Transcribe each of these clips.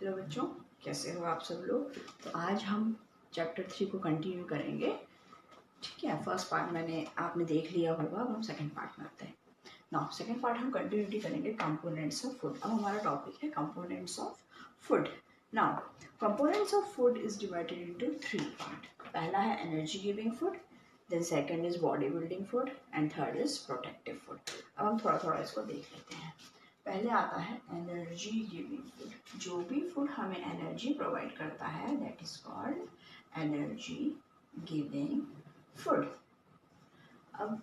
Hello बच्चों, कैसे हो आप सब लोग। तो आज हम चैप्टर 3 को कंटिन्यू करेंगे। ठीक है, फर्स्ट पार्ट आपने देख लिया होगा। अब हम सेकंड पार्ट में आते हैं। नाउ सेकंड पार्ट हम कंटिन्यूटी करेंगे कंपोनेंट्स ऑफ फूड। अब हमारा टॉपिक है components of food. Now components of food is divided into 3 part. पहला है energy giving food, then second is body building food and third is protective food. अब हम थोड़ा थोड़ा इसको देख लेते हैं। पहले आता है एनर्जी गिविंग फूड। जो भी फूड हमें एनर्जी प्रोवाइड करता है that is called energy giving food. अब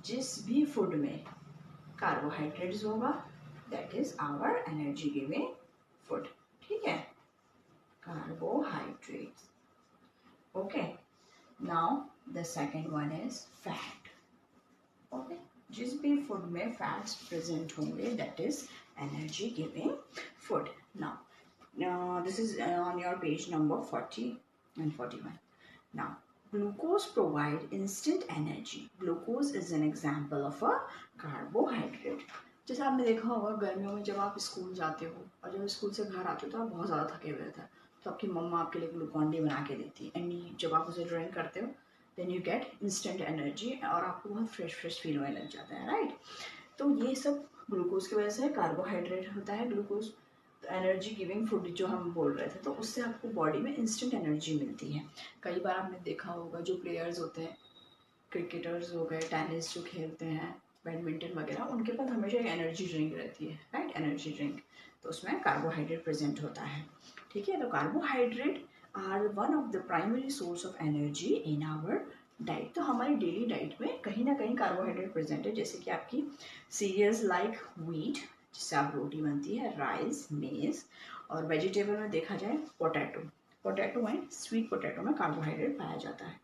जिस भी फूड में कार्बोहाइड्रेट्स होगा that is our energy giving food. ठीक है, carbohydrates. Okay, now the second one is fat. Okay, जिस भी फूड में फैट्स प्रेजेंट होंगे that is energy giving food. Now this is on your page number 40 and 41. Now glucose provide instant energy. Glucose is an example of a carbohydrate. जैसे आपने देखा होगा गर्मियों में जब आप स्कूल जाते हो और जब स्कूल से घर आते हो तो आप बहुत ज़्यादा थके हुए रहते हैं, तो आपकी मम्मा आपके लिए ग्लूकॉन डी बना के देती है एंड जब आप उसे ड्रिंक करते हो then you get instant energy और आपको बहुत फ्रेश फील होने लग जाता है, राइट। तो ये सब ग्लूकोज की वजह से कार्बोहाइड्रेट होता है ग्लूकोज। तो एनर्जी गिविंग फूड जो हम बोल रहे थे, तो उससे आपको बॉडी में इंस्टेंट एनर्जी मिलती है। कई बार आपने देखा होगा जो प्लेयर्स होते हैं, क्रिकेटर्स हो गए, टेनिस जो खेलते हैं, बैडमिंटन वगैरह, उनके पास हमेशा एक एनर्जी ड्रिंक रहती है, राइट, एनर्जी ड्रिंक। तो उसमें कार्बोहाइड्रेट प्रेजेंट होता है। ठीक है, तो carbohydrate are one of the primary source of energy in our diet. तो हमारी डेली डाइट में कहीं ना कहीं कार्बोहाइड्रेट प्रेजेंट है, जैसे कि आपकी सीरियल्स लाइक व्हीट जिससे आप रोटी बनती है, राइस, मेज, और वेजिटेबल में देखा जाए पोटैटो एंड स्वीट पोटैटो में कार्बोहाइड्रेट पाया जाता है।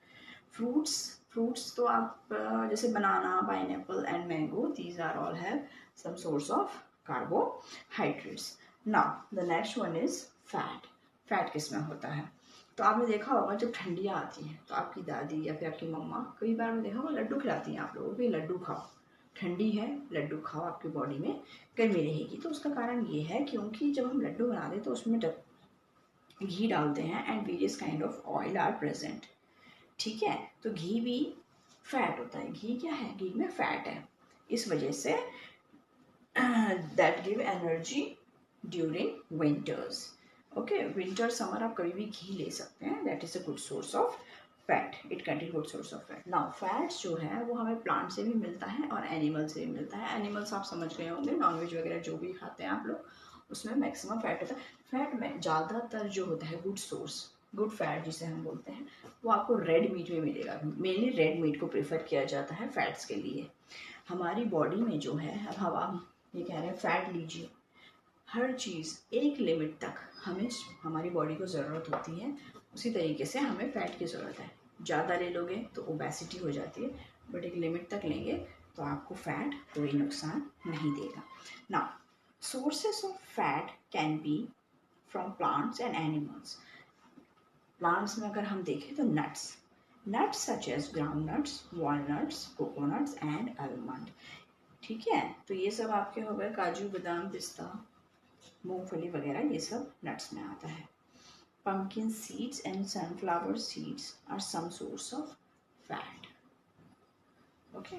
फ्रूट्स तो आप जैसे banana, pineapple and mango, these are all have some source of carbohydrates. Now the next one is fat किस में होता है। तो आपने देखा होगा जब ठंडियाँ आती हैं तो आपकी दादी या फिर आपकी मम्मा, कई बार में देखा होगा लड्डू खिलाती हैं आप लोगों को, लड्डू खाओ, ठंडी है लड्डू खाओ, आपकी बॉडी में गर्मी रहेगी। तो उसका कारण ये है क्योंकि जब हम लड्डू बनाते हैं तो उसमें घी डालते हैं and various kind of oil are present. ठीक है, तो घी भी फैट होता है। घी क्या है, घी में फैट है, इस वजह say that give energy during winters. Okay, winter summer आप कभी भी घी ले सकते हैं, that is a good source of fat, it contain good source of fat. Now fats जो है वो हमें प्लांट से भी मिलता है और एनिमल से भी मिलता है। एनिमल्स आप समझ गए होंगे, नॉनवेज वगैरह जो भी खाते हैं आप लोग, उसमें मैक्सिमम फैट होता है। फैट में ज़्यादातर जो होता है गुड फैट जिसे हम बोलते हैं, वो आपको रेड मीट में मिलेगा। मेनली रेड मीट को प्रेफर किया जाता है फैट्स के लिए। हमारी बॉडी में जो है, अब हम ये कह रहे हैं फैट लीजिए, हर चीज़ एक लिमिट तक हमें हमारी बॉडी को ज़रूरत होती है, उसी तरीके से हमें फ़ैट की ज़रूरत है। ज़्यादा ले लोगे तो ओबेसिटी हो जाती है, बट एक लिमिट तक लेंगे तो आपको फ़ैट कोई नुकसान नहीं देगा। Now sources of fat can be from plants and animals. Plants में अगर हम देखें तो nuts such as ground nuts, walnuts, coconuts and almond. ठीक है, तो ये सब आपके हो गए काजू, बादाम, पिस्ता, मूंगफली वगैरह, ये सब नट्स में आता है। Pumpkin seeds and sunflower seeds are some source of fat. Okay,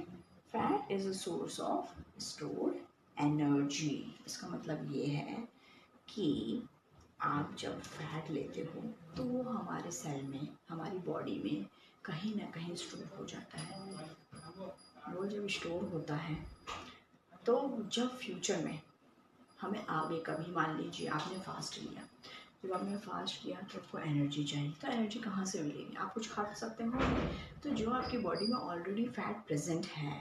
fat is a source of stored energy. इसका मतलब ये है कि आप जब फैट लेते हो तो वो हमारे सेल में, हमारी बॉडी में कहीं ना कहीं स्टोर हो जाता है। वो जब स्टोर होता है तो जब फ्यूचर में हमें आगे कभी, मान लीजिए आपने फास्ट लिया, जब आपने फास्ट किया तो आपको एनर्जी चाहिए, तो एनर्जी कहाँ से मिलेगी, आप कुछ खा सकते हो। तो जो आपकी बॉडी में ऑलरेडी फैट प्रेजेंट है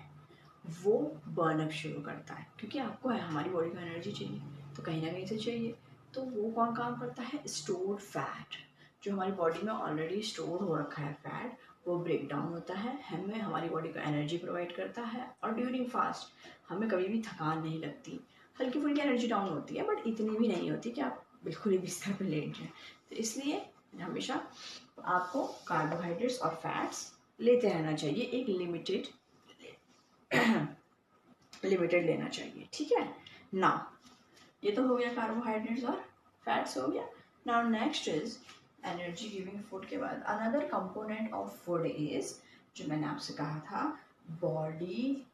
वो बर्न अप शुरू करता है, क्योंकि आपको है, हमारी बॉडी को एनर्जी चाहिए तो कहीं ना कहीं से चाहिए। तो वो कौन काम करता है, स्टोर्ड फैट, जो हमारी बॉडी में ऑलरेडी स्टोर हो रखा है फैट, वो ब्रेक डाउन होता है, हमें हमारी बॉडी को एनर्जी प्रोवाइड करता है। और ड्यूरिंग फास्ट हमें कभी भी थकान नहीं लगती, हल्की फुल्की एनर्जी डाउन होती है बट इतनी भी नहीं होती कि आप बिल्कुल ही बिस्तर पर लेट जाएं। तो इसलिए हमेशा आपको कार्बोहाइड्रेट्स और फैट्स लेते रहना चाहिए, एक लिमिटेड लेना चाहिए। ठीक है ना, ये तो हो गया कार्बोहाइड्रेट्स और फैट्स हो गया। Now next is energy giving food के बाद another component of food is, जो मैंने आपसे कहा था, बॉडी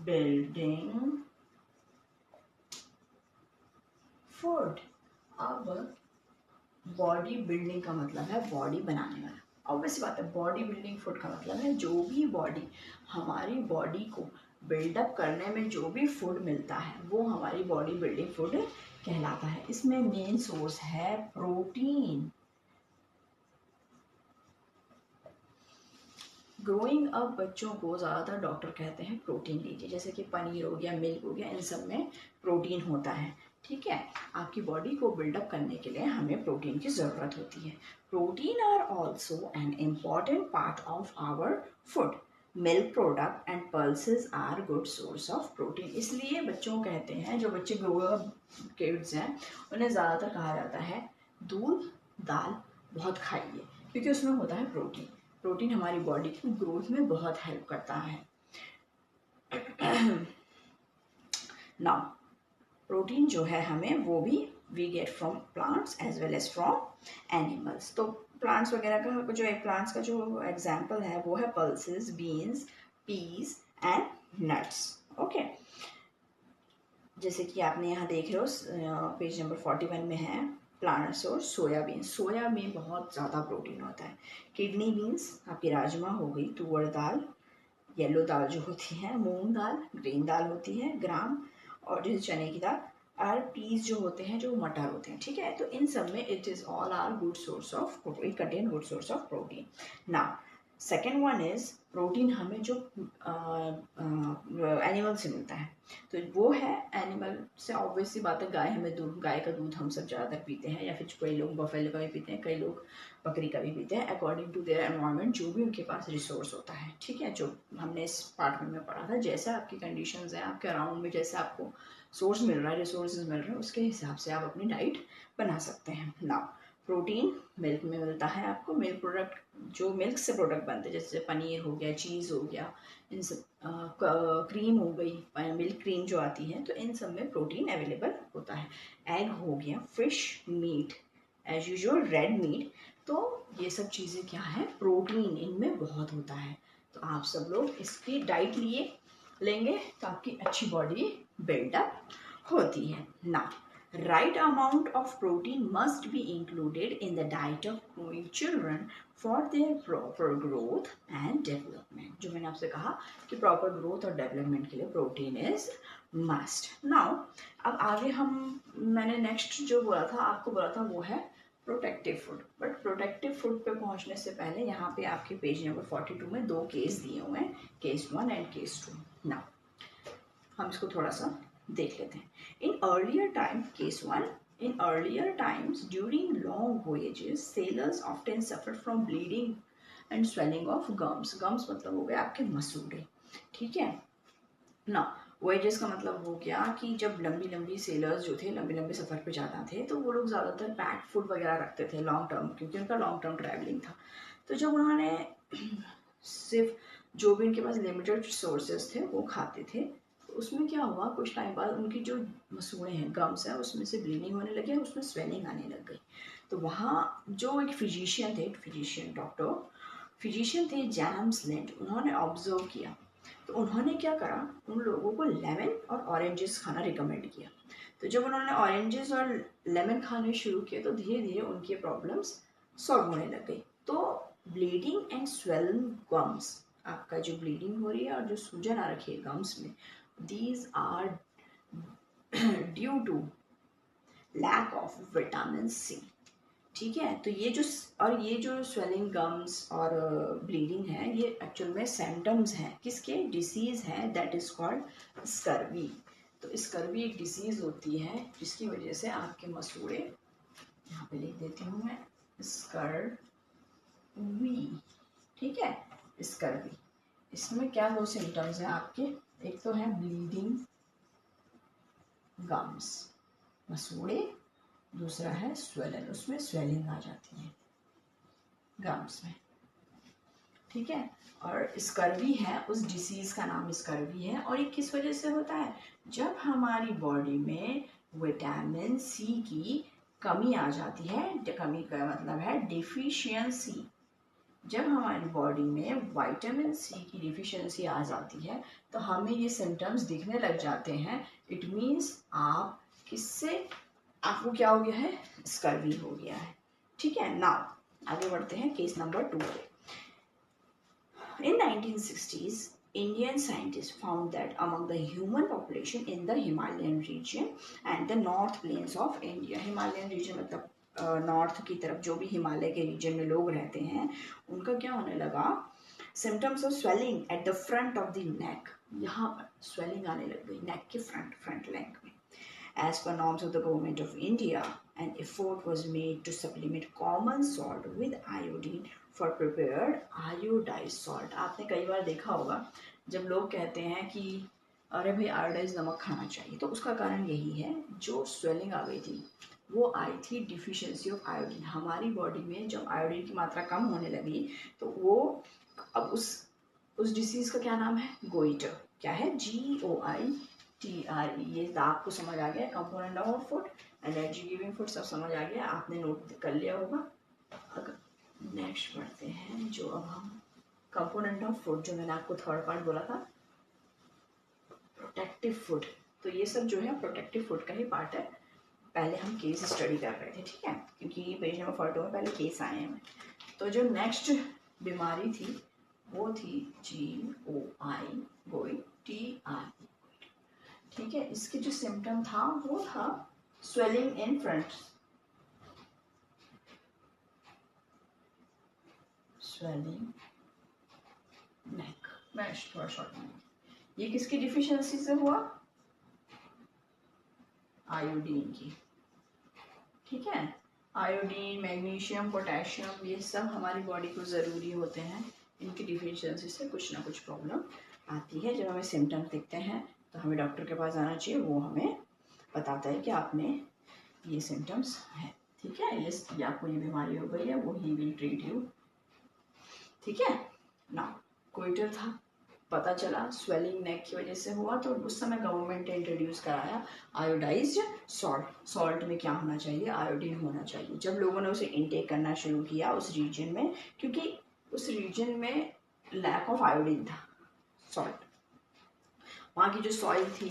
बिल्डिंग फूड। अब बॉडी बिल्डिंग का मतलब है बॉडी बनाने वाला। ऑब्वियस बात है, बॉडी बिल्डिंग फूड का मतलब है जो भी बॉडी, हमारी बॉडी को बिल्डअप करने में जो भी फूड मिलता है वो हमारी बॉडी बिल्डिंग फूड कहलाता है। इसमें मेन सोर्स है प्रोटीन। ग्रोइंग अप बच्चों को ज़्यादातर डॉक्टर कहते हैं प्रोटीन लीजिए, जैसे कि पनीर हो गया, मिल्क हो गया, इन सब में प्रोटीन होता है। ठीक है, आपकी बॉडी को बिल्डअप करने के लिए हमें प्रोटीन की ज़रूरत होती है। Protein are also an important part of our food. Milk product and pulses are good source of protein. इसलिए बच्चों कहते हैं, जो बच्चे ग्रो अप किड्स हैं, उन्हें ज़्यादातर कहा जाता है दूध दाल बहुत खाइए, क्योंकि उसमें होता है प्रोटीन। प्रोटीन हमारी बॉडी की ग्रोथ में बहुत हेल्प करता है। नाउ प्रोटीन जो है हमें वो भी we get from plants as well as from animals. तो प्लांट्स वगैरह का जो प्लांट्स का जो एग्जाम्पल है वो है pulses, beans, peas and nuts. Okay, जैसे कि आपने यहाँ देख रहे हो पेज नंबर 41 में है प्लांट्स और सोयाबीन। सोया में बहुत ज़्यादा प्रोटीन होता है। किडनी बीन्स आपकी राजमा हो गई, तुअर दाल, येलो दाल जो होती है, मूंग दाल, ग्रीन दाल होती है, ग्राम, और जैसे चने की दाल, और पीस जो होते हैं जो मटर होते हैं। ठीक है, तो इन सब में it is all are good source of, it contain good source of protein. Now second one is protein हमें जो एनिमल से मिलता है, तो वो है एनिमल से ऑब्वियस सी बात है, गाय हमें दूध, गाय का दूध हम सब ज़्यादातर पीते हैं, या फिर कई लोग बफेलो का भी पीते हैं, कई लोग बकरी का भी पीते हैं, अकॉर्डिंग टू देयर एनवायरनमेंट, जो भी उनके पास रिसोर्स होता है। ठीक है, जो हमने इस पार्ट में पढ़ा था, जैसा आपकी कंडीशंस हैं, आपके अराउंड में जैसे आपको सोर्स मिल रहा है, रिसोर्सेज मिल रहे हैं, उसके हिसाब से आप अपनी डाइट बना सकते हैं। नाउ प्रोटीन मिल्क में मिलता है आपको। मिल्क प्रोडक्ट जो मिल्क से प्रोडक्ट बनते हैं, जैसे पनीर हो गया, चीज़ हो गया, इन सब, क्रीम हो गई, मिल्क क्रीम जो आती है, तो इन सब में प्रोटीन अवेलेबल होता है। एग हो गया, fish, meat, as usual red meat, तो ये सब चीज़ें क्या है, प्रोटीन इनमें बहुत होता है। तो आप सब लोग इसकी डाइट लेंगे तो आपकी अच्छी बॉडी बिल्डअप होती है ना। Right amount of protein must be included in the diet of growing children for their proper growth and development. जो मैंने आपसे कहा कि proper growth और development के लिए protein is must. Now अब आगे मैंने next जो बोला था, आपको बोला था, वो है protective food. But protective food पे पहुंचने से पहले यहाँ पे आपके पेज नंबर 42 में 2 केस दिए हुए हैं, केस 1 एंड केस 2। नाउ हम इसको थोड़ा सा देख लेते हैं। In earlier time, case 1, in earlier times during long voyages, sailors often suffered from bleeding and swelling of gums. Gums मतलब हो गए आपके मसूड़े। ठीक है ना, वॉयजेस का मतलब हो गया कि जब लंबी लंबी सेलर्स जो थे लंबे लंबे सफ़र पे जाना थे, तो वो लोग ज़्यादातर पैक फूड वगैरह रखते थे लॉन्ग टर्म, क्योंकि उनका लॉन्ग टर्म ट्रैवलिंग था। तो जब उन्होंने सिर्फ जो भी उनके पास लिमिटेड सोर्सेज थे वो खाते थे, तो उसमें क्या हुआ, कुछ टाइम बाद उनकी जो मसूड़े हैं, गम्स है, उसमें से ब्लीडिंग होने लगे, उसमें स्वेलिंग आने लग गई। तो वहाँ जो एक फिजिशियन थे, फिजिशियन थे जेम्स लिंड, उन्होंने ऑब्जर्व किया। तो उन्होंने क्या करा, उन लोगों को लेमन और ऑरेंजेस खाना रिकमेंड किया। तो जब उन्होंने ऑरेंजेस और लेमन खाने शुरू किए, तो धीरे धीरे उनकी प्रॉब्लम्स सॉल्व होने लग गई। तो ब्लीडिंग एंड स्वेलिंग गम्स, आपका जो ब्लीडिंग हो रही है और जो सूजन आ रखी है गम्स में, these are due to lack of vitamin C. ठीक है, तो ये जो स्वेलिंग गम्स और ब्लीडिंग है, ये एक्चुअल में सिम्टम्स हैं किसके, डिसीज है, दैट इज कॉल्ड स्कर्वी। तो स्कर्वी एक डिसीज होती है जिसकी वजह से आपके मसूड़े, यहाँ पे लिख देती हूँ मैं, स्कर्वी। ठीक है, स्कर्वी, इसमें क्या दो सिम्टम्स हैं आपके, एक तो है ब्लीडिंग गम्स, मसूड़े, दूसरा है स्वेलन, उसमें स्वेलिंग आ जाती है गम्स में। ठीक है, और स्कर्वी है, उस डिसीज का नाम स्कर्वी है। और ये किस वजह से होता है, जब हमारी बॉडी में विटामिन सी की कमी आ जाती है। कमी का मतलब है डिफिशियंसी। जब हमारी बॉडी में विटामिन सी की डिफिशियंसी आ जाती है तो हमें ये सिम्टम्स दिखने लग जाते हैं। इट मीन्स आप किससे आपको क्या हो गया है, स्कर्वी हो गया है। ठीक है, नाउ आगे बढ़ते हैं केस नंबर 2 पे। In 1960s, Indian scientists found that among the human population in the Himalayan region and the North Plains of India, Himalayan region मतलब नॉर्थ की तरफ जो भी हिमालय के रीजन में लोग रहते हैं, उनका क्या होने लगा, symptoms of swelling at the front of the neck. यहाँ पर स्वेलिंग आने लग गई नेक के फ्रंट नेक में। As per norms of the government of India, an effort was made to supplement common salt with iodine for prepared iodized salt। आपने कई बार देखा होगा जब लोग कहते हैं कि अरे भाई आयोडाइज नमक खाना चाहिए, तो उसका कारण यही है, जो स्वेलिंग आ गई थी वो आई थी डिफिशियंसी ऑफ आयोडीन। हमारी बॉडी में जब आयोडीन की मात्रा कम होने लगी तो वो अब उस डिसीज का क्या नाम है, गोइटर। क्या है, GOITRE। ये आपको समझ आ गया, component of food, energy giving food, सब समझ आ गया, आपने नोट कर लिया होगा। अगर नेक्स्ट बढ़ते हैं, जो अब हम कंपोनेंट ऑफ फूड, जो मैंने आपको थर्ड पार्ट बोला था प्रोटेक्टिव फूड, तो ये सब जो है प्रोटेक्टिव फूड का ही पार्ट है। पहले हम केस स्टडी कर रहे थे, ठीक है, क्योंकि पेज नंबर 42 में पहले केस आए हैं। तो जो नेक्स्ट बीमारी थी वो थी GOITRE। ठीक है, इसके जो सिम्टम था वो था स्वेलिंग इन फ्रंट, स्वेलिंग नेक। मैं थोड़ा शॉर्ट में, ये किसकी डिफिशियंसी से हुआ, आयोडीन की। ठीक है, आयोडीन, मैग्नीशियम, पोटेशियम, ये सब हमारी बॉडी को ज़रूरी होते हैं। इनकी डिफिशियंसी से कुछ ना कुछ प्रॉब्लम आती है। जब हमें सिम्टम्स दिखते हैं तो हमें डॉक्टर के पास जाना चाहिए, वो हमें बताता है कि आपने ये सिम्टम्स हैं। ठीक है, ये आपको ये बीमारी हो गई है, वो ही विल ट्रीट यू। ठीक है ना, कोइटर था, पता चला स्वेलिंग नेक की वजह से हुआ, तो उस समय गवर्नमेंट ने इंट्रोड्यूस कराया आयोडाइज्ड सॉल्ट। सॉल्ट में क्या होना चाहिए, आयोडीन होना चाहिए। जब लोगों ने उसे इनटेक करना शुरू किया उस रीजन में, क्योंकि उस रीजन में लैक ऑफ आयोडीन था, सॉल्ट, वहाँ की जो सॉइल थी।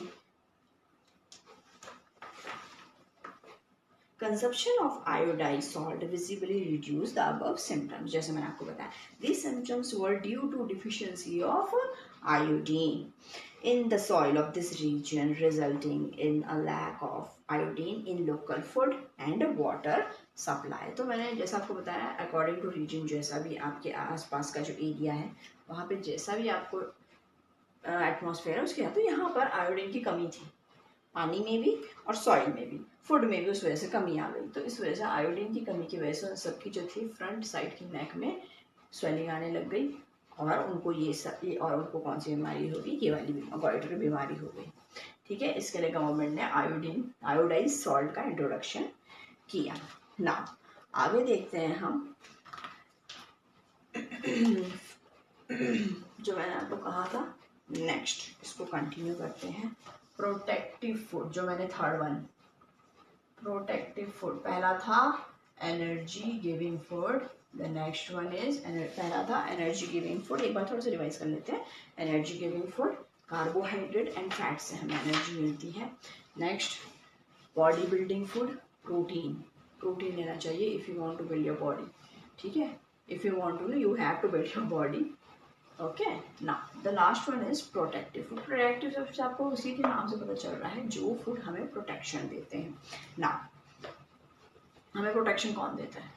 Consumption of iodise salt visibly reduce the above symptoms. जैसे मैंने आपको बताया, these symptoms were due to deficiency of iodine in the soil of this region, resulting in a lack of iodine in local food and water supply। तो मैंने जैसा आपको बताया, according to reason, जैसा भी आपके आसपास का जो एरिया है वहाँ पे जैसा भी आपको एटमॉस्फेयर है उसके, तो यहाँ पर आयोडीन की कमी थी, पानी में भी और सॉइल में भी, फूड में भी उस वजह से कमी आ गई। तो इस वजह से आयोडीन की कमी की वजह से उन सबकी जो थी फ्रंट साइड की नेक में स्वेलिंग आने लग गई, और उनको और उनको कौन सी बीमारी होगी, ये वाली गोइटर की बीमारी हो गई। ठीक है, इसके लिए गवर्नमेंट ने आयोडाइज सॉल्ट का इंट्रोडक्शन किया। ना आगे देखते हैं हम जो मैंने आपको कहा था, नेक्स्ट इसको कंटिन्यू करते हैं। प्रोटेक्टिव फूड, जो मैंने थर्ड वन, प्रोटेक्टिव फूड, पहला था energy giving food, the next one is, पहला था एनर्जी गिविंग फूड, एक बार थोड़ा सा रिवाइज कर लेते हैं। Energy giving food, carbohydrate and fat से हमें एनर्जी मिलती है। Next body building food, protein, protein लेना चाहिए if you want to build your body. ठीक है, if you want to, you have to build your body. Okay, ना the last one is protective food. Protective सबसे आपको उसी के नाम से पता चल रहा है, जो फूड हमें प्रोटेक्शन देते हैं। ना हमें प्रोटेक्शन कौन देता है,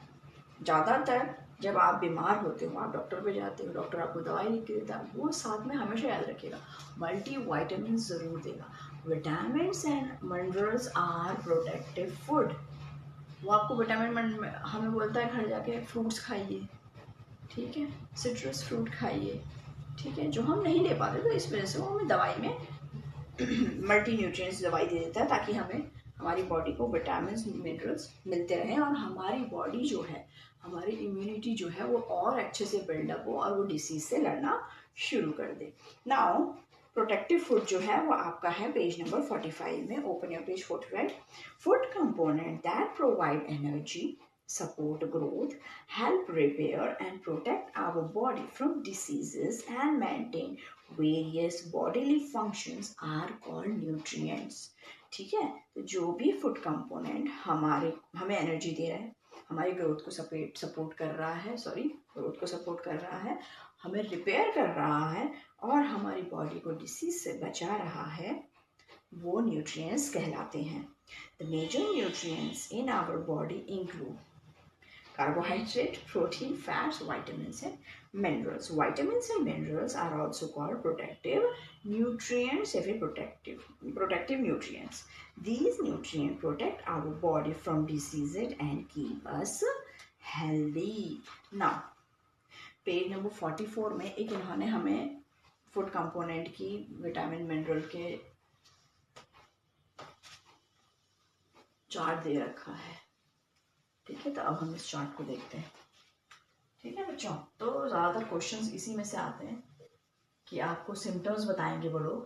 ज़्यादातर जब आप बीमार होते हो, आप डॉक्टर पे जाते हो, डॉक्टर आपको दवाई लिख के देता है, वो साथ में हमेशा याद रखिएगा मल्टी वाइटामिन ज़रूर देगा। Vitamin and minerals are protective food. वो आपको विटामिन हमें बोलता है घर जाके फ्रूट्स खाइए, ठीक है, सिट्रस फ्रूट खाइए, ठीक है, जो हम नहीं ले पाते, तो इस वजह से वो हमें दवाई में मल्टी न्यूट्रिएंट्स दवाई दे देता है, ताकि हमें हमारी बॉडी को विटामिन मिनरल्स मिलते रहें, और हमारी बॉडी जो है, हमारी इम्यूनिटी जो है वो और अच्छे से बिल्डअप हो, और वो डिसीज से लड़ना शुरू कर दे। नाउ प्रोटेक्टिव फूड जो है वो आपका है पेज नंबर 45 में। Open your page 45। Food component that provide energy, support growth, help repair and protect our body from diseases and maintain various bodily functions are called nutrients। ठीक है, तो जो भी फूड कंपोनेंट हमें एनर्जी दे रहा है, हमारी ग्रोथ को सपोर्ट कर रहा है, ग्रोथ को सपोर्ट कर रहा है, हमें रिपेयर कर रहा है और हमारी बॉडी को डिसीज से बचा रहा है, वो न्यूट्रिएंट्स कहलाते हैं। The major nutrients in our body include carbohydrate, protein, fats, vitamins and minerals. Vitamins and minerals are also called protective nutrients, protective nutrients. These nutrients protect our body from diseases and keep us healthy. Now, page number 44 में एक इन्होंने हमें food component की vitamin mineral के chart दे रखा है। ठीक है, तो अब हम इस चार्ट को देखते हैं। ठीक है बच्चों, तो ज़्यादातर क्वेश्चंस इसी में से आते हैं कि आपको सिम्टम्स बताएंगे वो लोग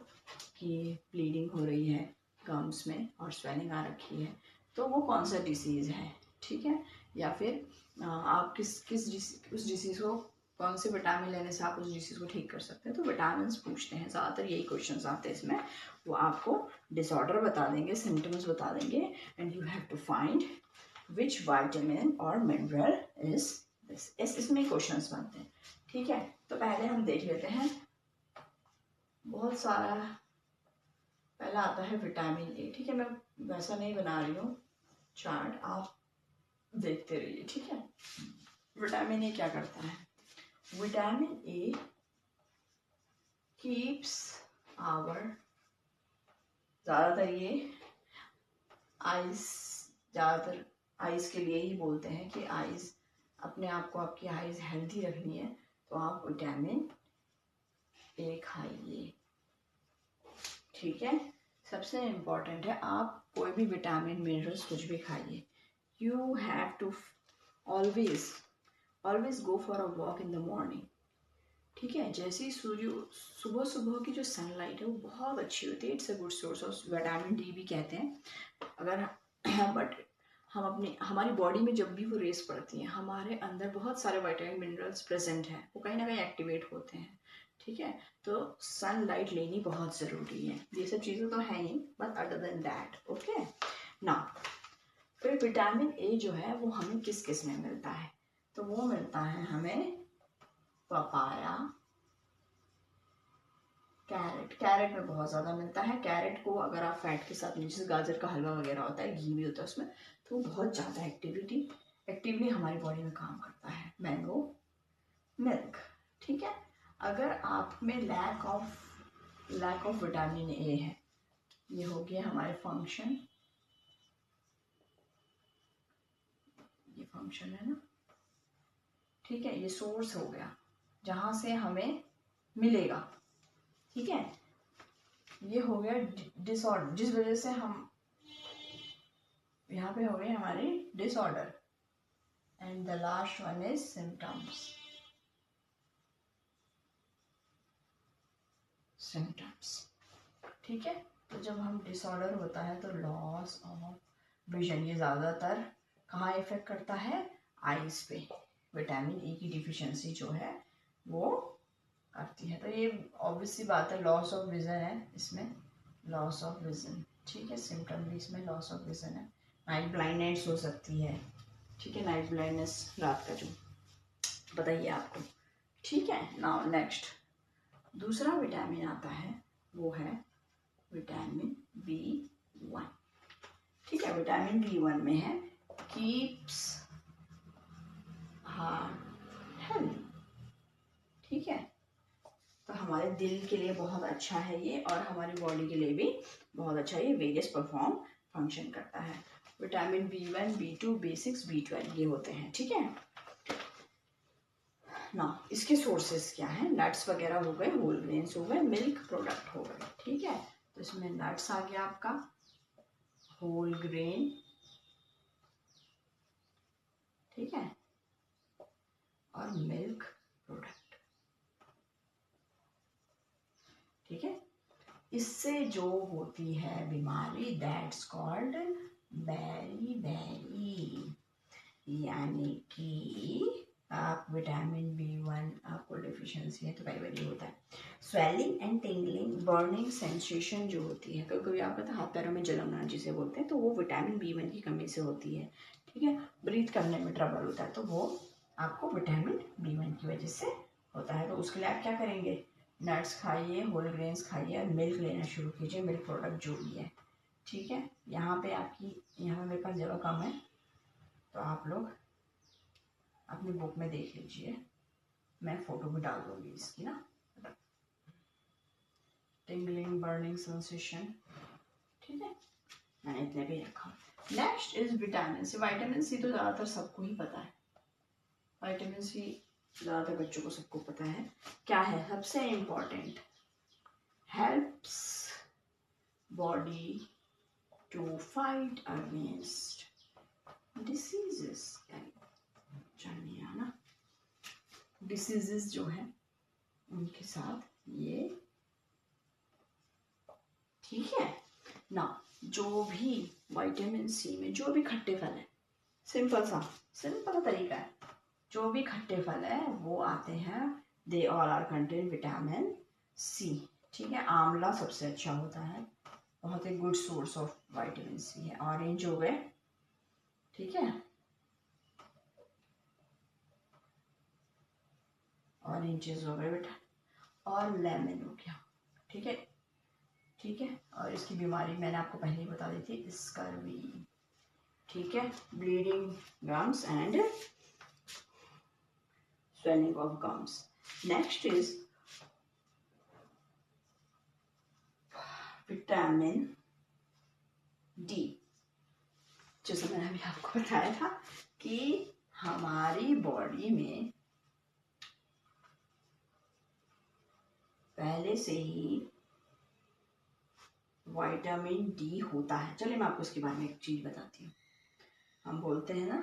कि ब्लीडिंग हो रही है गम्स में और स्वेलिंग आ रखी है, तो वो कौन सा डिसीज़ है। ठीक है, या फिर आप उस डिसीज़ को कौन से विटामिन लेने से आप उस डिसीज़ को ठीक कर सकते हैं। तो विटामिन पूछते हैं, ज़्यादातर यही क्वेश्चंस आते हैं इसमें। वो आपको डिसऑर्डर बता देंगे, सिम्टम्स बता देंगे, and you have to find which vitamin or mineral is this. इसमें क्वेश्चंस बनते हैं। ठीक है, तो पहले हम देख लेते हैं। बहुत सारा पहला आता है विटामिन ए। ठीक है, मैं वैसा नहीं बना रही हूँ चार्ट, आप देखते रहिए। ठीक है, विटामिन ए क्या करता है। विटामिन ए कीप्स आवर, ज़्यादातर ये आइज, ज़्यादातर आइज के लिए ही बोलते हैं कि आइज, अपने आप को आपकी आइज हेल्थी रखनी है तो आप विटामिन ए खाइए। ठीक है, सबसे इम्पॉर्टेंट है आप कोई भी विटामिन मिनरल्स कुछ भी खाइए, you have to always go for a walk in the morning. ठीक है, जैसे ही सुबह सुबह की जो सनलाइट है वो बहुत अच्छी होती है, it's a good source of vitamin D भी कहते हैं। अगर बट हमारी बॉडी में जब भी वो रेस पड़ती है, हमारे अंदर बहुत सारे विटामिन मिनरल्स प्रेजेंट हैं, वो कहीं ना कहीं एक्टिवेट होते हैं। ठीक है, तो सनलाइट लेनी बहुत ज़रूरी है। ये सब चीज़ें तो हैं ही, but other than that, okay ना। फिर विटामिन ए जो है वो हमें किस किस में मिलता है, तो वो मिलता है हमें पपाया, कैरेट में बहुत ज़्यादा मिलता है। कैरेट को अगर आप फैट के साथ, जैसे गाजर का हलवा वगैरह होता है, घी भी होता है उसमें, तो वो बहुत ज़्यादा एक्टिवली हमारी बॉडी में काम करता है। Mango, milk. ठीक है, अगर आप में लैक ऑफ विटामिन ए है, ये हो गया हमारे फंक्शन, ये फंक्शन है ना। ठीक है, ये सोर्स हो गया जहां से हमें मिलेगा। ठीक है, ये हो गया डिसऑर्डर, जिस वजह से हम यहाँ पे हो गए हमारे disorder. And the last one is symptoms. ठीक है, तो जब हम डिसऑर्डर होता है तो लॉस ऑफ विजन, ये ज़्यादातर कहाँ इफेक्ट करता है, आईज पे। विटामिन ई की डिफिशियंसी जो है वो करती है, तो ये ऑब्वियस सी बात है, लॉस ऑफ विजन है इसमें, लॉस ऑफ विजन। ठीक है, सिम्टम भी इसमें लॉस ऑफ विजन है। नाइट ब्लाइंडनेस हो सकती है। ठीक है, नाइट ब्लाइंडनेस रात का जो बताइए आपको। ठीक है, नाउ नेक्स्ट दूसरा विटामिन आता है, वो है विटामिन B1। ठीक है, विटामिन B1 में है कीप्स हार्ट हेल्दी। ठीक है, तो हमारे दिल के लिए बहुत अच्छा है ये, और हमारी बॉडी के लिए भी बहुत अच्छा है ये। वेरियस परफॉर्म फंक्शन करता है। Vitamin B1, B2, B6, B12 ये होते हैं। ठीक है ना, इसके सोर्सेस क्या है, नट्स वगैरह हो गए, होल ग्रेन्स हो गए, मिल्क प्रोडक्ट हो गए। ठीक है, तो इसमें नट्स आ गया आपका, होल ग्रेन, ठीक है, और मिल्क प्रोडक्ट। ठीक है, इससे जो होती है बीमारी दैट्स कॉल्ड बेरी, यानी कि आप विटामिन B1 आपको डिफिशियंसी है तो बेरी होता है। Swelling and tingling burning sensation जो होती है, कभी कभी आप पता हाथ पैरों में जलन जिसे बोलते हैं, तो वो विटामिन B1 की कमी से होती है। ठीक है, ब्रीथ करने में ट्रबल होता है तो वो आपको विटामिन B1 की वजह से होता है। तो उसके लिए आप क्या करेंगे, नट्स खाइए, होल ग्रेन्स खाइए और मिल्क लेना शुरू कीजिए, मिल्क प्रोडक्ट जो भी है। ठीक है, यहाँ पे आपकी, यहाँ मेरे पास जगह कम है तो आप लोग अपनी बुक में देख लीजिए, मैं फोटो भी डाल दूंगी इसकी ना। टिंगलिंग बर्निंग सेंसेशन, ठीक है, मैंने इतने भी रखा। Next is vitamin C. Vitamin C तो ज़्यादातर सबको ही पता है, विटामिन सी ज़्यादातर बच्चों को सबको पता है। क्या है सबसे important, helps body to fight against diseases, जानिए ना, डिसीजेस जो है उनके साथ ये, ठीक है ना। जो भी विटामिन सी में जो भी खट्टे फल है, सिंपल तरीका है, जो भी खट्टे फल है वो आते हैं, they all are contain vitamin C. ठीक है, आंवला सबसे अच्छा होता है, बहुत ही good source of vitamin C है। ऑरेंज हो गए, ठीक है, ऑरेंजेस हो गए बेटा, और लेमन हो गया। ठीक है, ठीक है, और इसकी बीमारी मैंने आपको पहले ही बता दी थी, स्कर्वी। ठीक है, bleeding gums and swelling of gums. Next is vitamin D. जैसे मैंने अभी आपको बताया था कि हमारी बॉडी में पहले से ही विटामिन डी होता है। चलिए मैं आपको इसके बारे में एक चीज बताती हूँ। हम बोलते हैं ना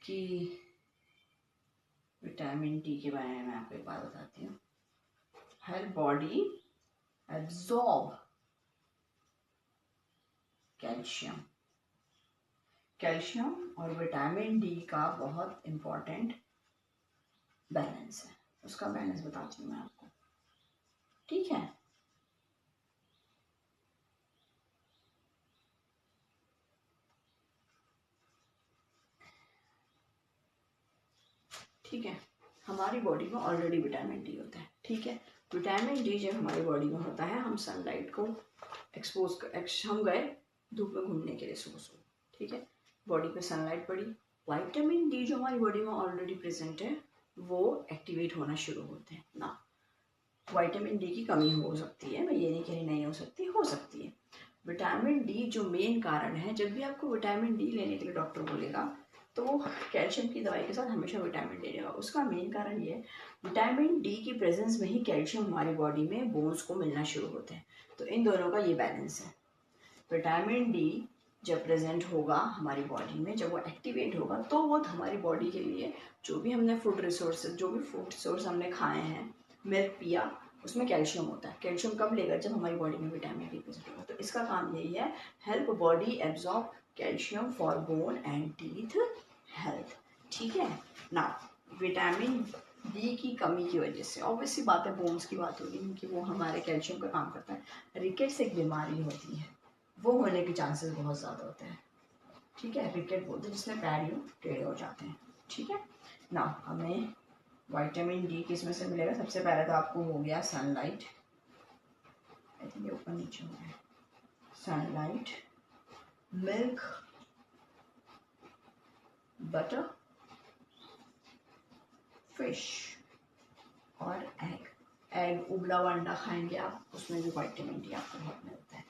कि विटामिन डी के बारे में मैं आपको एक बात बताती हूँ, हर बॉडी एब्जॉर्ब कैल्शियम और विटामिन डी का बहुत इंपॉर्टेंट बैलेंस है। उसका बैलेंस बताती हूँ मैं आपको, ठीक है। ठीक है, हमारी बॉडी में ऑलरेडी विटामिन डी होता है। ठीक है, विटामिन डी जब हमारी बॉडी में होता है, हम सनलाइट को हम गए धूप में घूमने के लिए सुबह, ठीक है, बॉडी पे सनलाइट पड़ी, विटामिन डी जो हमारी बॉडी में ऑलरेडी प्रेजेंट है वो एक्टिवेट होना शुरू होते हैं ना। विटामिन डी की कमी हो सकती है, मैं ये नहीं कह रही नहीं हो सकती, हो सकती है। विटामिन डी जो मेन कारण है, जब भी आपको विटामिन डी लेने के लिए डॉक्टर बोलेगा तो वो कैल्शियम की दवाई के साथ हमेशा विटामिन डी लेगा। उसका मेन कारण ये है, विटामिन डी की प्रेजेंस में ही कैल्शियम हमारी बॉडी में बोन्स को मिलना शुरू होते हैं। तो इन दोनों का ये बैलेंस है। विटामिन डी जब प्रेजेंट होगा हमारी बॉडी में, जब वो एक्टिवेट होगा तो वो हमारी बॉडी के लिए जो भी हमने फूड रिसोर्स हमने खाए हैं, मिल्क पिया, उसमें कैल्शियम होता है। कैल्शियम कब लेगा, जब हमारी बॉडी में विटामिन डी प्रेजेंट होगा। तो इसका काम यही है, help body absorb calcium for bone and teeth health. ठीक है ना। विटामिन डी की कमी की वजह से ऑब्वियसली बात है, बोन्स की बात होगी क्योंकि वो हमारे कैल्शियम का काम करता है। रिकेट्स एक बीमारी होती है, वो होने के चांसेस बहुत ज़्यादा होते हैं। ठीक है, रिकेट बोलते हैं जिसमें पैर यूँ टेढ़े हो जाते हैं। ठीक है ना। हमें विटामिन डी किस में से मिलेगा, सबसे पहले तो आपको हो गया सनलाइट, आई थिंक ये ऊपर नीचे हो गया, सनलाइट, मिल्क, बटर, फिश और एग उबला हुआ अंडा खाएंगे आप, उसमें भी विटामिन डी आपको बहुत मिलता है।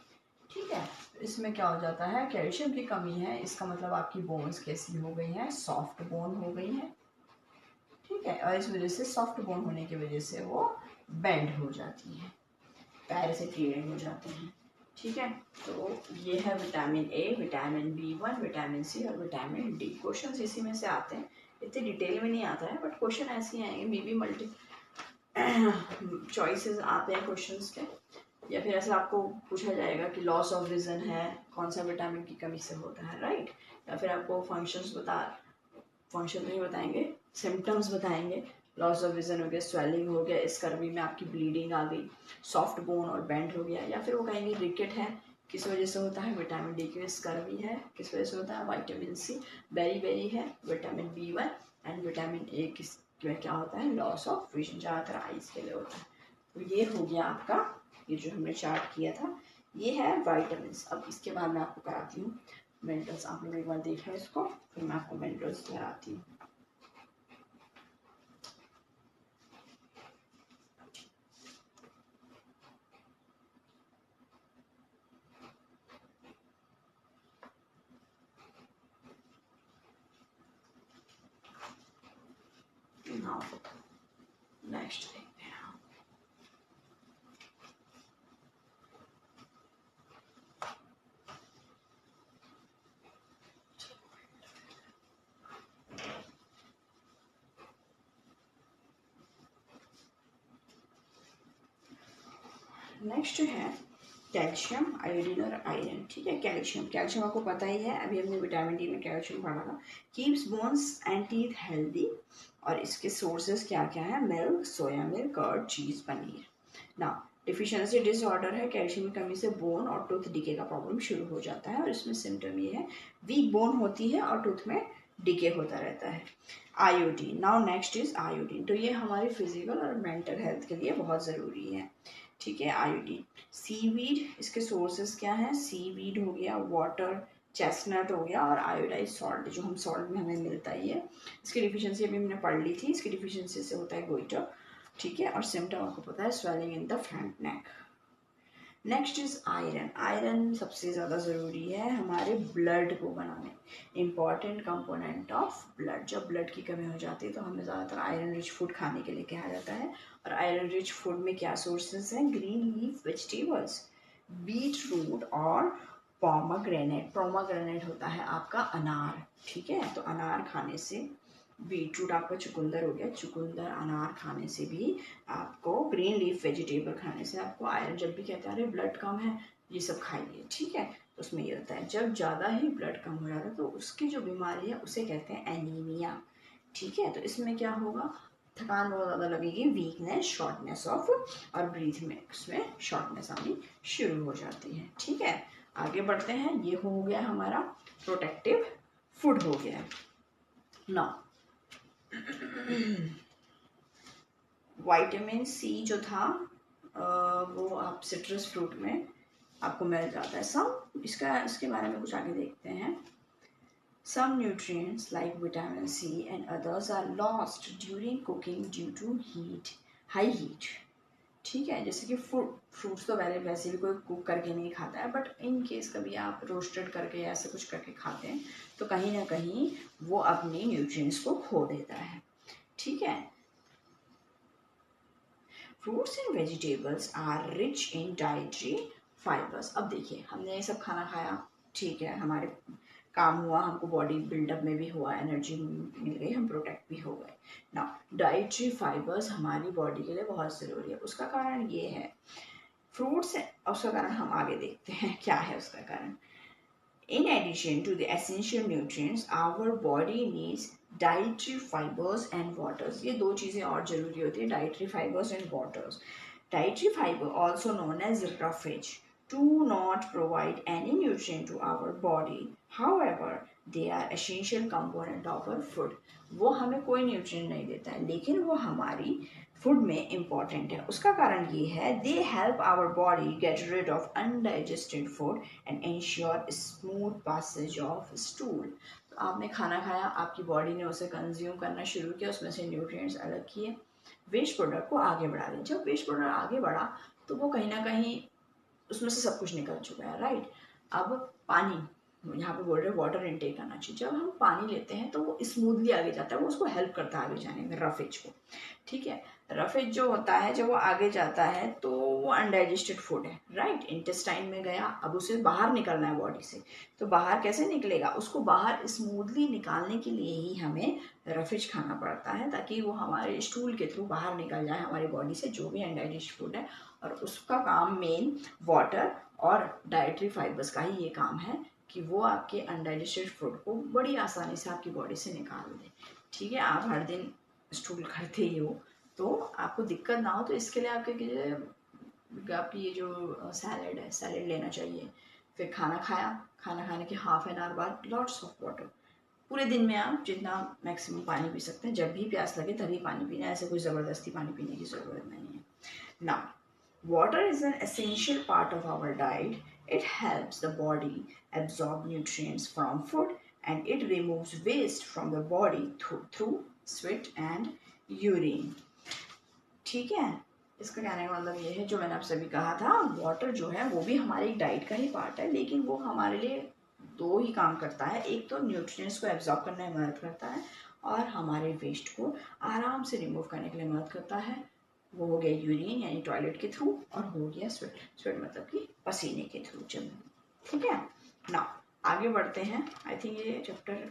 ठीक है, इसमें क्या हो जाता है, कैल्शियम की कमी है, इसका मतलब आपकी बोन्स कैसी हो गई हैं, सॉफ्ट बोन हो गई हैं। ठीक है, और इस वजह से सॉफ्ट बोन होने की वजह से वो बेंड हो जाती है, पैर से टेढ़े हो जाते हैं। ठीक है, तो ये है vitamin A, vitamin B1, vitamin C और विटामिन डी। क्वेश्चन इसी में से आते हैं, इतने डिटेल में नहीं आता है बट क्वेश्चन ऐसे ही आएंगे, मे बी मल्टी चॉइसेस आते हैं क्वेश्चंस के। या फिर ऐसा आपको पूछा जाएगा कि लॉस ऑफ विजन है, कौन सा विटामिन की कमी से होता है, राइट। या फिर आपको फंक्शन नहीं बताएंगे, सिम्टम्स बताएंगे। लॉस ऑफ विजन हो गया, स्वेलिंग हो गया, स्कर्वी में आपकी ब्लीडिंग आ गई, सॉफ्ट बोन और बेंड हो गया, या फिर वो कहेंगे रिकेट है, किस वजह से होता है, विटामिन डी की स्कर्वी है, किस वजह से होता है, विटामिन सी, बेरी बेरी है, vitamin B1 and vitamin A किस क्या होता है, लॉस ऑफ विजन, ज़्यादातर आइज के लिए होता है। तो ये हो गया आपका, ये जो हमने चार्ट किया था, ये है वाइटामिन। अब इसके बाद मैं आपको कराती हूँ मिनरल्स। आप लोग एक बार देख लो इसको, फिर मैं आपको मिनरल्स कराती हूँ। नाउ नेक्स्ट देखते हैं हम। नेक्स्ट है कैल्शियम, आयोडीन और आयरन। ठीक है, कैल्शियम आपको पता ही है, अभी हमने विटामिन डी में कैल्शियम पढ़ा था। Keeps bones and teeth healthy, और इसके सोर्सेज क्या क्या है, मिल्क, सोया मिल्क, कर्ड, चीज, पनीर। ना डिफिशियंसी डिसऑर्डर है, कैल्शियम की कमी से बोन और टूथ डिके का प्रॉब्लम शुरू हो जाता है, और इसमें सिम्टम ये है, वीक बोन होती है और टूथ में डिके होता रहता है। Iodine, now next is iodine. तो ये हमारी फिजिकल और मेंटल हेल्थ के लिए बहुत ज़रूरी है। ठीक है, आयोडीन। सीवीड, इसके सोर्सेज क्या हैं, सीवीड हो गया, वाटर, चेस्टनट हो गया, और आयोडाइज सॉल्ट, जो हम सॉल्ट में हमें मिलता ही है। इसकी डिफिशियंसी अभी हमने पढ़ ली थी, इसकी डिफिशियंसी से होता है गोइटर। ठीक है, और सिम्टम आपको पता है, swelling in the front neck. Next is iron. Iron सबसे ज़्यादा ज़रूरी है हमारे ब्लड को बनाने, इम्पॉर्टेंट कंपोनेंट ऑफ ब्लड। जब ब्लड की कमी हो जाती है तो हमें ज़्यादातर आयरन रिच फूड खाने के लिए कहा जाता है। और आयरन रिच फूड में क्या सोर्सेज हैं, green leaf vegetables, beetroot और पोमाग्रेनेट होता है आपका अनार। ठीक है, तो अनार खाने से, बीट रूट आपका चुकंदर हो गया, चुकंदर अनार खाने से भी आपको, ग्रीन लीफ वेजिटेबल खाने से आपको आयरन, जब भी कहते हैं अरे ब्लड कम है ये सब खाइए, ठीक है, तो उसमें ये होता है, जब ज़्यादा ही ब्लड कम हो जाता है तो उसकी जो बीमारी है उसे कहते हैं एनीमिया। ठीक है, तो इसमें क्या होगा, थकान बहुत ज़्यादा लगेगी, वीकनेस, शॉर्टनेस ऑफ, और ब्रीथ में उसमें शॉर्टनेस आनी शुरू हो जाती है। ठीक है, आगे बढ़ते हैं। ये हो गया हमारा प्रोटेक्टिव फूड हो गया। ना विटामिन सी जो था वो आप सिट्रस फ्रूट में आपको मिल जाता है। इसके बारे में कुछ आगे देखते हैं। Some nutrients like vitamin C and others are lost during cooking due to high heat. ठीक है, जैसे कि फ्रूट्स तो वैसे भी कोई कुक करके नहीं खाता है, बट इन केस कभी आप रोस्टेड करके या ऐसे कुछ करके खाते हैं तो कहीं ना कहीं वो अपनी न्यूट्रिएंट्स को खो देता है। ठीक है, fruits and vegetables are rich in dietary fibres. अब देखिए, हमने ये सब खाना खाया, ठीक है, हमारे काम हुआ, हमको बॉडी बिल्डअप में भी हुआ, एनर्जी मिल गई, हम प्रोटेक्ट भी हो गए ना। डाइटरी फाइबर्स हमारी बॉडी के लिए बहुत ज़रूरी है। उसका कारण ये है, फ्रूट्स, उसका कारण हम आगे देखते हैं क्या है उसका कारण। In addition to the essential nutrients, our body needs dietary fibers and waters. ये दो चीज़ें और ज़रूरी होती है, dietary fibers and waters. Dietary fiber, also known as roughage, do not provide any nutrient to our body. However, they are essential component of our food. वो हमें कोई न्यूट्रिएंट नहीं देता है, लेकिन वो हमारी फूड में इम्पॉर्टेंट है। उसका कारण ये है, they help our body get rid of undigested food and ensure smooth passage of stool. तो आपने खाना खाया, आपकी बॉडी ने उसे कंज्यूम करना शुरू किया, उसमें से न्यूट्रिएंट्स अलग किए, वेस्ट प्रोडक्ट को आगे बढ़ा दिया। जब वेस्ट प्रोडक्ट आगे बढ़ा तो वो कहीं ना कहीं उसमें से सब कुछ निकल चुका है, राइट। अब पानी, यहाँ पे बोल रहे हैं वाटर इनटेक करना चाहिए। जब हम पानी लेते हैं तो वो स्मूथली आगे जाता है, वो उसको हेल्प करता है आगे जाने में, रफेज को। ठीक है, रफेज जो होता है जब वो आगे जाता है तो वो अनडाइजेस्टेड फूड है, राइट, इंटेस्टाइन में गया, अब उसे बाहर निकलना है बॉडी से, तो बाहर कैसे निकलेगा, उसको बाहर स्मूथली निकालने के लिए ही हमें रफेज खाना पड़ता है, ताकि वो हमारे स्टूल के थ्रू बाहर निकल जाए हमारी बॉडी से, जो भी अनडाइजेस्टेड फूड है और उसका काम मेन वाटर और डाइटरी फाइबर्स का ही ये काम है कि वो आपके अनडाइजेस्टेड फूड को बड़ी आसानी से आपकी बॉडी से निकाल दे। ठीक है, आप हर दिन स्टूल करते ही हो तो आपको दिक्कत ना हो, तो इसके लिए आपकी ये जो सैलेड है, सैलेड लेना चाहिए। फिर खाना खाया, खाना खाने के हाफ एन आवर बाद लॉट्स ऑफ वाटर। पूरे दिन में आप जितना मैक्सिमम पानी पी सकते हैं, जब भी प्यास लगे तभी पानी पीना है, ऐसे कोई ज़बरदस्ती पानी पीने की ज़रूरत नहीं है। Now water is an essential part of our diet. It helps the body absorb nutrients from food and it removes waste from the body through sweat and urine. ठीक है, इसका कहने का मतलब ये है जो मैंने आपसे अभी कहा था, वाटर जो है वो भी हमारी डाइट का ही पार्ट है, लेकिन वो हमारे लिए दो ही काम करता है। एक तो न्यूट्रिएंट्स को एब्जॉर्ब करने में मदद करता है और हमारे वेस्ट को आराम से रिमूव करने के लिए मदद करता है। वो हो गया यूरिन यानी टॉयलेट के थ्रू, और हो गया स्वेट, स्वेट मतलब कि पसीने के थ्रू जब। ठीक है ना, आगे बढ़ते हैं। आई थिंक ये चैप्टर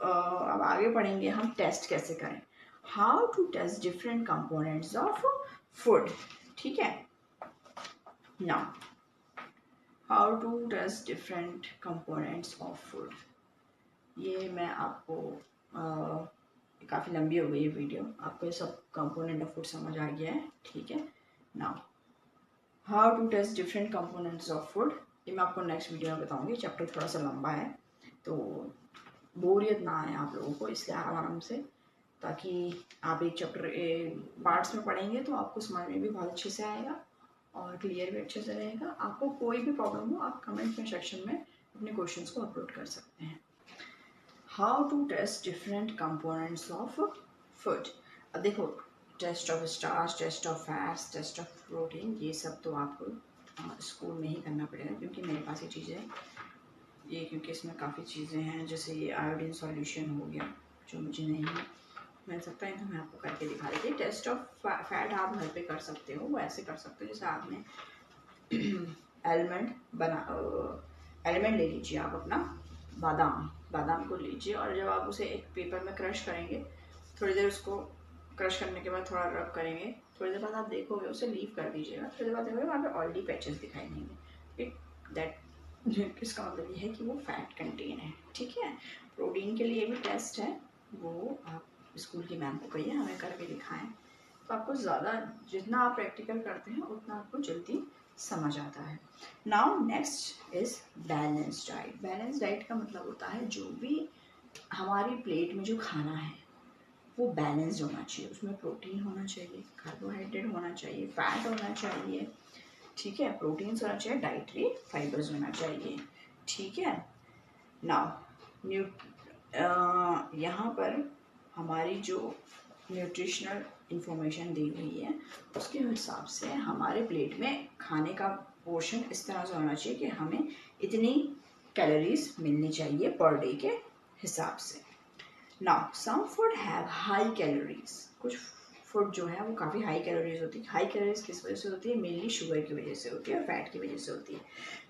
अब आगे पढ़ेंगे हम टेस्ट कैसे करें, how to test different components of food. ठीक है ना, how to test different components of food. ये मैं आपको काफ़ी लंबी हो गई ये वीडियो, आपको ये सब कंपोनेंट ऑफ फूड समझ आ गया है। ठीक है now, how to test different components of food, ये मैं आपको नेक्स्ट वीडियो में बताऊंगी। चैप्टर थोड़ा सा लंबा है तो बोरियत ना आए आप लोगों को, इसलिए आराम से, ताकि आप एक चैप्टर पार्ट्स में पढ़ेंगे तो आपको समझ में भी बहुत अच्छे से आएगा और क्लियर भी अच्छे से रहेगा। आपको कोई भी प्रॉब्लम हो आप कमेंट में सेक्शन में अपने क्वेश्चंस को अपलोड कर सकते हैं। How to test different components of food. अब देखो, test of starch, test of fats, test of protein, ये सब तो आपको स्कूल में ही करना पड़ेगा, क्योंकि मेरे पास ये चीज़ें, ये क्योंकि इसमें काफ़ी चीज़ें हैं, जैसे ये आयोडीन सॉल्यूशन हो गया जो मुझे नहीं मिल सकता है, तो मैं आपको करके दिखा देती हूँ। टेस्ट ऑफ फैट आप घर पे कर सकते हो, वो ऐसे कर सकते हो जैसे आपने एलिमेंट ले लीजिए आप अपना, बादाम को लीजिए और जब आप उसे एक पेपर में क्रश करेंगे, थोड़ी देर उसको क्रश करने के बाद थोड़ा रब करेंगे, थोड़ी देर बाद आप देखोगे उसे लीव कर दीजिएगा, थोड़ी देर बाद देखोगे वहाँ पे ऑयली पैचेस दिखाई देंगे। दैट इसका मतलब ये है कि वो फैट कंटेन है। ठीक है, प्रोटीन के लिए भी टेस्ट है, वो आप स्कूल की मैम को कहिए हमें करके दिखाएं, तो आपको ज़्यादा, जितना आप प्रैक्टिकल करते हैं उतना आपको जल्दी समझ आता है। Now next is balance diet. Balance diet का मतलब होता है जो भी हमारी प्लेट में जो खाना है वो बैलेंस्ड होना चाहिए, उसमें प्रोटीन होना चाहिए, कार्बोहाइड्रेट होना चाहिए, फैट होना चाहिए। ठीक है, प्रोटीन्स होना चाहिए, डाइटरी फाइबर्स होना चाहिए। ठीक है, नाउ यहाँ पर हमारी जो न्यूट्रिशनल इंफॉर्मेशन दी हुई है उसके हिसाब से हमारे प्लेट में खाने का पोर्शन इस तरह से होना चाहिए कि हमें इतनी कैलोरीज मिलनी चाहिए पर डे के हिसाब से। Now some food have high calories, कुछ फूड जो है वो काफ़ी हाई कैलोरीज होती है। हाई कैलोरीज किस वजह से होती है? मेनली शुगर की वजह से होती है और फैट की वजह से होती है।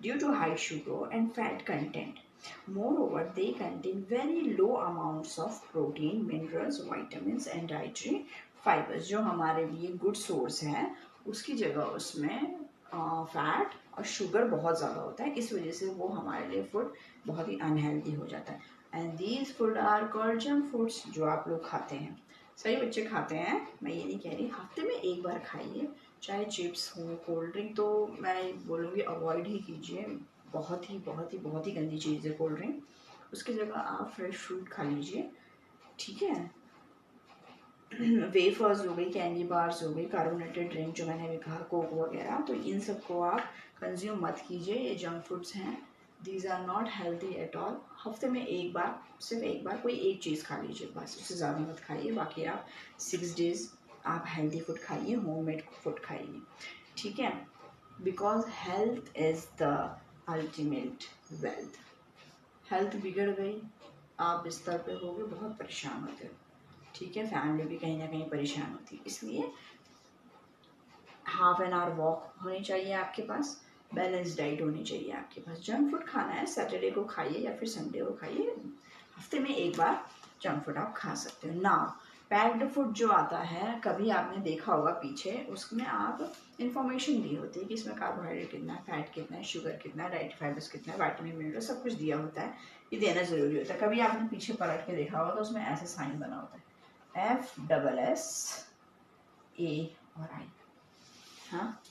Due to high sugar and fat content, moreover they contain very low amounts of protein, minerals, vitamins and dietary fibers। जो हमारे लिए गुड सोर्स है उसकी जगह उसमें फैट और शुगर बहुत ज़्यादा होता है, इस वजह से वो हमारे लिए फूड बहुत ही अनहेल्दी हो जाता है। And these food are called junk foods, जो आप लोग खाते हैं, सही बच्चे खाते हैं, मैं ये नहीं कह रही, हफ्ते में एक बार खाइए, चाहे चिप्स हो, कोल्ड ड्रिंक तो मैं बोलूँगी अवॉइड ही कीजिए, बहुत ही गंदी चीज़ है कोल्ड ड्रिंक, उसकी जगह आप फ्रेश फ्रूट खा लीजिए। ठीक है, वेफर्स हो गई, कैंडी बार्स हो गई, कार्बोनेटेड ड्रिंक जो मैंने अभी कहा, कोक वगैरह, तो इन सबको आप कंज्यूम मत कीजिए, ये जंक फूड्स हैं, these are not healthy at all. हफ्ते में एक बार, सिर्फ एक बार कोई एक चीज़ खा लीजिए बस, उससे ज़्यादा मत खाइए, बाकी आप 6 डेज आप हेल्दी फूड खाइए, होममेड फूड खाइए। ठीक है, because health is the ultimate wealth. Health बिगड़ गई, आप बिस्तर पे होगे, बहुत परेशान होते हो। ठीक है, फैमिली भी कहीं ना कहीं परेशान होती है, इसलिए हाफ एन आवर वॉक होनी चाहिए आपके पास, बैलेंस डाइट होनी चाहिए आपके पास। जंक फूड खाना है सैटरडे को खाइए या फिर संडे को खाइए, हफ्ते में एक बार जंक फूड आप खा सकते हो। नाउ पैक्ड फूड जो आता है, कभी आपने देखा होगा पीछे, उसमें आप इंफॉर्मेशन दी होती है कि इसमें कार्बोहाइड्रेट कितना है, फैट कितना है, शुगर कितना है, डाइट फाइबर्स कितना है, विटामिन मिनरल सब कुछ दिया होता है। ये देना जरूरी होता है। कभी आपने पीछे पलट के देखा होगा तो उसमें ऐसे साइन बना होता है FSSAI। हाँ,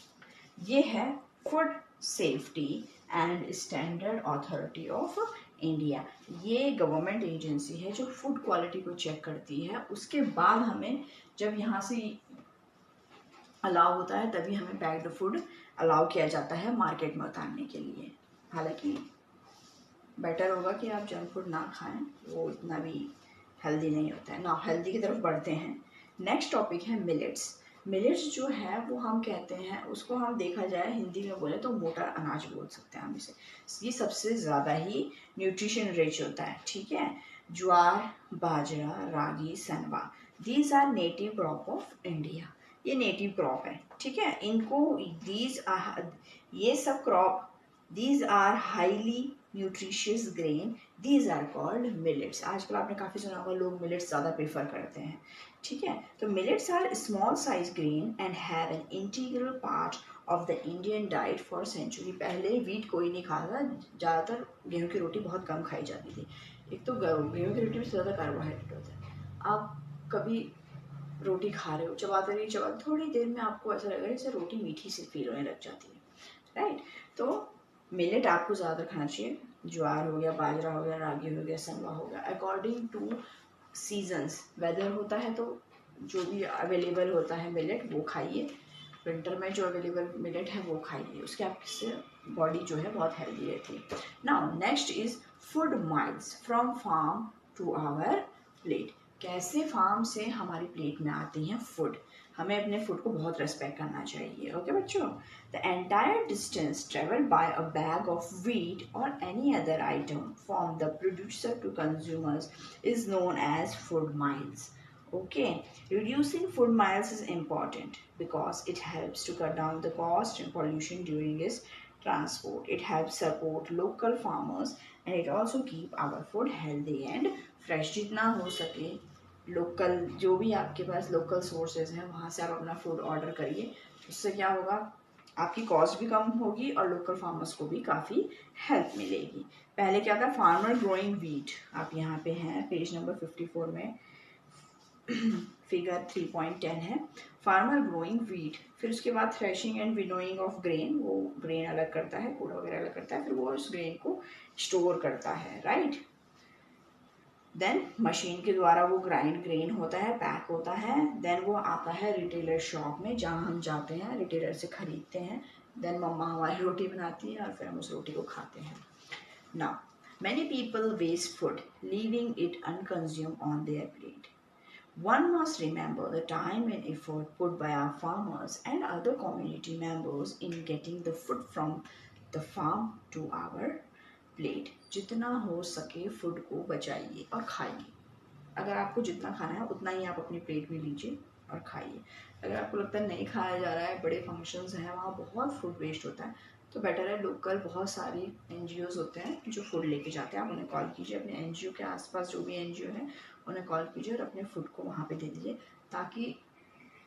ये है food safety and standard authority of India. ये गवर्नमेंट एजेंसी है जो फूड क्वालिटी को चेक करती है। उसके बाद हमें जब यहाँ से अलाउ होता है तभी हमें पैक्ड फूड अलाउ किया जाता है मार्केट में उतारने के लिए। हालांकि बेटर होगा कि आप जंक फूड ना खाएं, वो इतना भी हेल्दी नहीं होता है ना। हेल्दी की तरफ बढ़ते हैं। नेक्स्ट टॉपिक है मिलेट्स। मिलेट्स जो है वो हम कहते हैं, उसको हम देखा जाए हिंदी में बोले तो मोटा अनाज बोल सकते हैं हम इसे। ये सबसे ज़्यादा ही न्यूट्रिशन रिच होता है, ठीक है। ज्वार, bajra, ragi, sanwa, these are native crop of India. ये नेटिव क्रॉप है, ठीक है। इनको ये सब crop, these are highly nutritious grain, these are called millets. आजकल आपने काफ़ी सुना होगा, लोग मिलेट्स ज़्यादा प्रेफर करते हैं, ठीक है। तो millets are small size grain and have an integral part of the Indian diet for century. पहले वीट कोई नहीं खाता, ज़्यादातर गेहूं की रोटी बहुत कम खाई जाती थी। एक तो गेहूं की रोटी में ज़्यादा कार्बोहाइड्रेट होता है। आप कभी रोटी खा रहे हो, चबाते रहिए चबाते, थोड़ी देर में आपको ऐसा लगेगा जैसे रोटी मीठी सी फील होने लग जाती है, राइट। तो मिलेट आपको ज़्यादा खाना चाहिए। ज्वार हो गया, बाजरा हो गया, रागी हो गया, सनवा हो गया। अकॉर्डिंग टू सीजन्स, वेदर होता है तो जो भी अवेलेबल होता है मिलेट वो खाइए। विंटर में जो अवेलेबल मिलेट है वो खाइए, उसके आपसे बॉडी जो है बहुत हेल्दी रहती है। Now next is food miles from farm to our plate. कैसे फार्म से हमारी प्लेट में आती हैं फूड। हमें अपने फूड को बहुत रेस्पेक्ट करना चाहिए, ओके बच्चों। The entire distance travelled by a bag of wheat or any other item from the producer to consumers is known as food miles. Okay, reducing food miles is important because it helps to cut down the cost and pollution during its transport. It helps support local farmers and it also keep our food healthy and fresh. जितना हो सके local, जो भी आपके पास local sources हैं वहाँ से आप अपना फूड ऑर्डर करिए। उससे क्या होगा, आपकी कॉस्ट भी कम होगी और लोकल फार्मर्स को भी काफ़ी हेल्प मिलेगी। पहले क्या था, फार्मर ग्रोइंग वीट, आप यहाँ पे हैं पेज नंबर 54 में फिगर 3.10 है। फार्मर ग्रोइंग वीट, फिर उसके बाद threshing and winnowing of grain, वो ग्रेन अलग करता है, कूड़ा वगैरह अलग करता है, फिर वो उस ग्रेन को स्टोर करता है, राइट। देन मशीन के द्वारा वो ग्राइंड ग्रेन होता है, पैक होता है। देन वो आता है रिटेलर शॉप में, जहाँ हम जाते हैं रिटेलर से खरीदते हैं। देन मम्मा हमारी रोटी बनाती है और फिर हम उस रोटी को खाते हैं। Now many people waste food leaving it unconsumed on their plate. One must remember the time and effort put by our farmers and other community members in getting the food from the farm to our plate. जितना हो सके food को बचाइए और खाइए। अगर आपको जितना खाना है उतना ही आप अपनी प्लेट में लीजिए और खाइए। अगर आपको लगता है नहीं खाया जा रहा है, बड़े फंक्शंस हैं वहाँ बहुत फूड वेस्ट होता है, तो बेटर है लोकल बहुत सारी NGOs होते हैं जो फूड लेके जाते हैं, आप उन्हें कॉल कीजिए। अपने NGO के आसपास जो भी NGO है उन्हें कॉल कीजिए और अपने फूड को वहाँ पे दे दीजिए, ताकि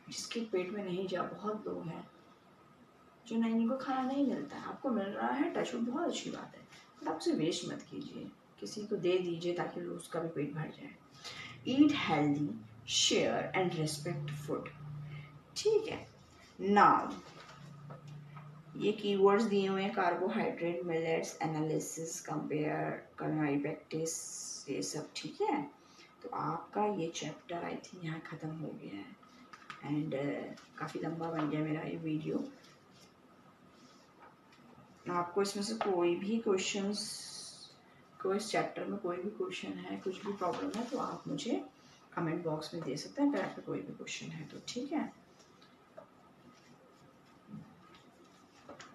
जिसके पेट में नहीं जा, बहुत लोग हैं जो नहीं, इनको खाना नहीं मिलता है, आपको मिल रहा है, टच वुड, बहुत अच्छी बात है, बट आप उसे वेस्ट मत कीजिए, किसी को दे दीजिए ताकि उसका भी पेट भर जाए। Eat healthy, share and respect food, ठीक है। नाउ ये कीवर्ड्स दिए हुए हैं, carbohydrate, millets, analysis, compare, kernel practice, ये सब, ठीक है। तो आपका ये चैप्टर आई थिंक यहाँ ख़त्म हो गया है एंड काफ़ी लंबा बन गया मेरा ये वीडियो। आपको इसमें से कोई भी क्वेश्चंस, कोई इस चैप्टर में कोई भी क्वेश्चन है, कुछ भी प्रॉब्लम है, तो आप मुझे कमेंट बॉक्स में दे सकते हैं अगर आपका कोई भी क्वेश्चन है तो, ठीक है।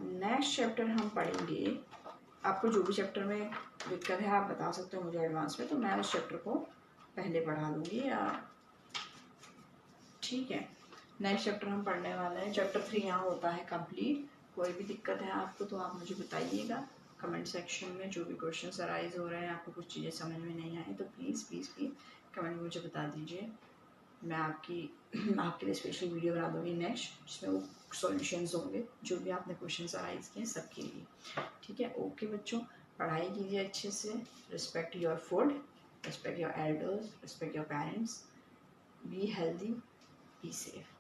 नेक्स्ट चैप्टर हम पढ़ेंगे, आपको जो भी चैप्टर में दिक्कत है आप बता सकते हो मुझे एडवांस में, तो मैं उस चैप्टर को पहले पढ़ा दूँगी, या ठीक है। नेक्स्ट चैप्टर हम पढ़ने वाले हैं, चैप्टर 3 यहाँ होता है कंप्लीट। कोई भी दिक्कत है आपको तो आप मुझे बताइएगा कमेंट सेक्शन में। जो भी क्वेश्चन अराइज हो रहे हैं, आपको कुछ चीज़ें समझ में नहीं आए तो प्लीज़ प्लीज़ प्लीज़ कमेंट में मुझे बता दीजिए। मैं आपके लिए स्पेशल वीडियो बना दूँगी नेक्स्ट, जिसमें वो सॉल्यूशंस होंगे जो भी आपने क्वेश्चंस अराइज किए सबके लिए। ठीक है, ओके बच्चों, पढ़ाई कीजिए अच्छे से, respect your food, respect your elders, respect your parents, be healthy, be safe.